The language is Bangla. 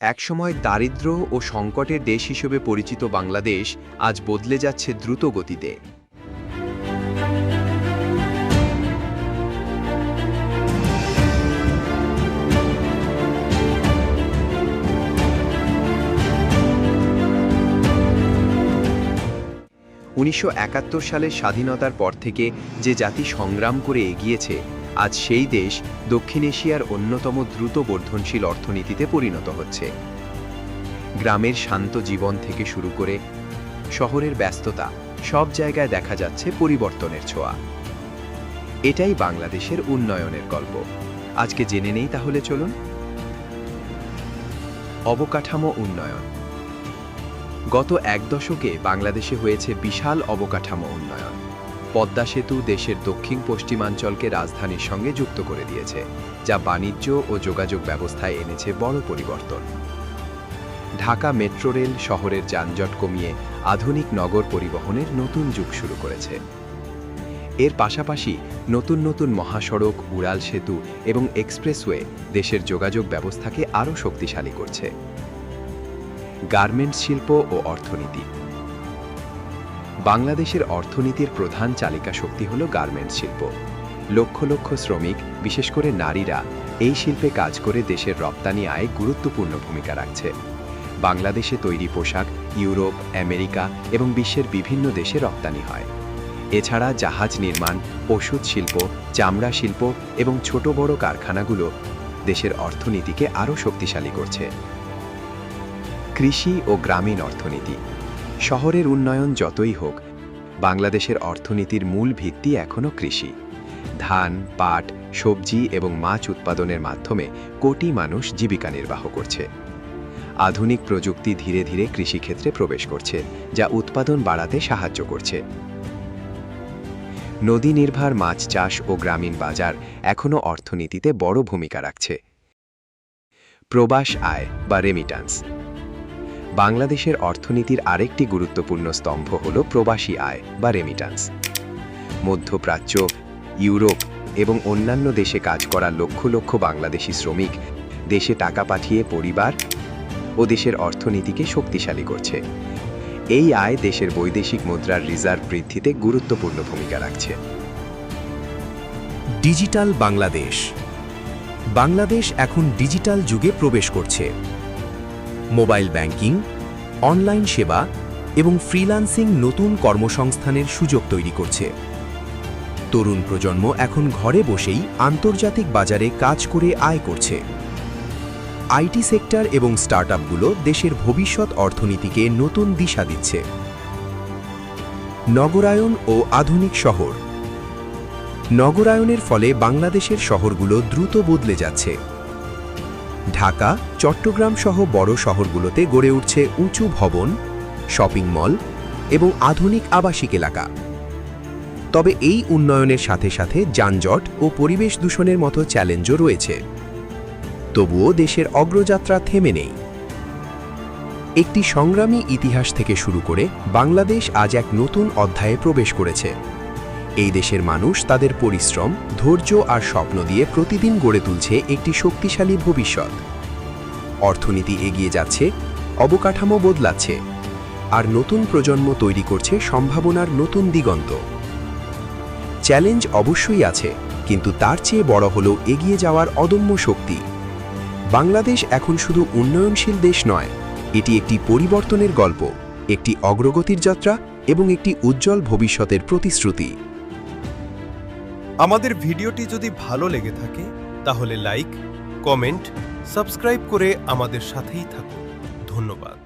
একসময় দারিদ্র্য ও সংকটের দেশ হিসেবে পরিচিত বাংলাদেশ আজ বদলে যাচ্ছে দ্রুত গতিতে। ১৯৭১ সালের স্বাধীনতার পর থেকে যে জাতি সংগ্রাম করে এগিয়েছে, আজ সেই দেশ দক্ষিণ এশিয়ার অন্যতম দ্রুত বর্ধনশীল অর্থনীতিতে পরিণত হচ্ছে। গ্রামের শান্ত জীবন থেকে শুরু করে শহরের ব্যস্ততা, সব জায়গায় দেখা যাচ্ছে পরিবর্তনের ছোঁয়া। এটাই বাংলাদেশের উন্নয়নের গল্প। আজকে জেনে নেই তাহলে চলুন। অবকাঠামো উন্নয়ন। গত এক দশকে বাংলাদেশে হয়েছে বিশাল অবকাঠামো উন্নয়ন। পদ্মা সেতু দেশের দক্ষিণ পশ্চিমাঞ্চলকে রাজধানীর সঙ্গে যুক্ত করে দিয়েছে, যা বাণিজ্য ও যোগাযোগ ব্যবস্থায় এনেছে বড় পরিবর্তন। ঢাকা মেট্রো রেল শহরের যানজট কমিয়ে আধুনিক নগর পরিবহনের নতুন যুগ শুরু করেছে। এর পাশাপাশি নতুন নতুন মহাসড়ক, উড়াল সেতু এবং এক্সপ্রেসওয়ে দেশের যোগাযোগ ব্যবস্থাকে আরও শক্তিশালী করছে। গার্মেন্টস শিল্প ও অর্থনীতি। বাংলাদেশের অর্থনীতির প্রধান চালিকা শক্তি হল গার্মেন্টস শিল্প। লক্ষ লক্ষ শ্রমিক, বিশেষ করে নারীরা, এই শিল্পে কাজ করে দেশের রপ্তানি আয়ে গুরুত্বপূর্ণ ভূমিকা রাখছে। বাংলাদেশে তৈরি পোশাক ইউরোপ, আমেরিকা এবং বিশ্বের বিভিন্ন দেশে রপ্তানি হয়। এছাড়া জাহাজ নির্মাণ, ওষুধ শিল্প, চামড়া শিল্প এবং ছোট বড় কারখানাগুলো দেশের অর্থনীতিকে আরও শক্তিশালী করছে। কৃষি ও গ্রামীণ অর্থনীতি। শহরের উন্নয়ন যতই হোক, বাংলাদেশের অর্থনীতির মূল ভিত্তি এখনও কৃষি। ধান, পাট, সবজি এবং মাছ উৎপাদনের মাধ্যমে কোটি মানুষ জীবিকা নির্বাহ করছে। আধুনিক প্রযুক্তি ধীরে ধীরে কৃষিক্ষেত্রে প্রবেশ করছে, যা উৎপাদন বাড়াতে সাহায্য করছে। নদী নির্ভর মাছ চাষ ও গ্রামীণ বাজার এখনও অর্থনীতিতে বড় ভূমিকা রাখছে। প্রবাস আয় বা রেমিটান্স। বাংলাদেশের অর্থনীতির আরেকটি গুরুত্বপূর্ণ স্তম্ভ হল প্রবাসী আয় বা রেমিটান্স। মধ্যপ্রাচ্য, ইউরোপ এবং অন্যান্য দেশে কাজ করা লক্ষ লক্ষ বাংলাদেশি শ্রমিক দেশে টাকা পাঠিয়ে পরিবার ও দেশের অর্থনীতিকে শক্তিশালী করছে। এই আয় দেশের বৈদেশিক মুদ্রার রিজার্ভ বৃদ্ধিতে গুরুত্বপূর্ণ ভূমিকা রাখছে। ডিজিটাল বাংলাদেশ। বাংলাদেশ এখন ডিজিটাল যুগে প্রবেশ করছে। মোবাইল ব্যাংকিং, অনলাইন সেবা এবং ফ্রিল্যান্সিং নতুন কর্মসংস্থানের সুযোগ তৈরি করছে। তরুণ প্রজন্ম এখন ঘরে বসেই আন্তর্জাতিক বাজারে কাজ করে আয় করছে। আইটি সেক্টর এবং স্টার্টআপগুলো দেশের ভবিষ্যৎ অর্থনীতিকে নতুন দিশা দিচ্ছে। নগরায়ন ও আধুনিক শহর। নগরায়নের ফলে বাংলাদেশের শহরগুলো দ্রুত বদলে যাচ্ছে। ঢাকা, চট্টগ্রাম সহ বড় শহরগুলোতে গড়ে উঠছে উঁচু ভবন, শপিং মল এবং আধুনিক আবাসিক এলাকা। তবে এই উন্নয়নের সাথে সাথে যানজট ও পরিবেশ দূষণের মতো চ্যালেঞ্জও রয়েছে। তবুও দেশের অগ্রযাত্রা থেমে নেই। একটি সংগ্রামী ইতিহাস থেকে শুরু করে বাংলাদেশ আজ এক নতুন অধ্যায়ে প্রবেশ করেছে। এই দেশের মানুষ তাদের পরিশ্রম, ধৈর্য আর স্বপ্ন দিয়ে প্রতিদিন গড়ে তুলছে একটি শক্তিশালী ভবিষ্যৎ। অর্থনীতি এগিয়ে যাচ্ছে, অবকাঠামো বদলাচ্ছে, আর নতুন প্রজন্ম তৈরি করছে সম্ভাবনার নতুন দিগন্ত। চ্যালেঞ্জ অবশ্যই আছে, কিন্তু তার চেয়ে বড় হলো এগিয়ে যাওয়ার অদম্য শক্তি। বাংলাদেশ এখন শুধু উন্নয়নশীল দেশ নয়, এটি একটি পরিবর্তনের গল্প, একটি অগ্রগতির যাত্রা এবং একটি উজ্জ্বল ভবিষ্যতের প্রতিশ্রুতি। আমাদের ভিডিওটি যদি ভালো লেগে থাকে তাহলে লাইক, কমেন্ট, সাবস্ক্রাইব করে আমাদের সাথেই থাকুন। ধন্যবাদ।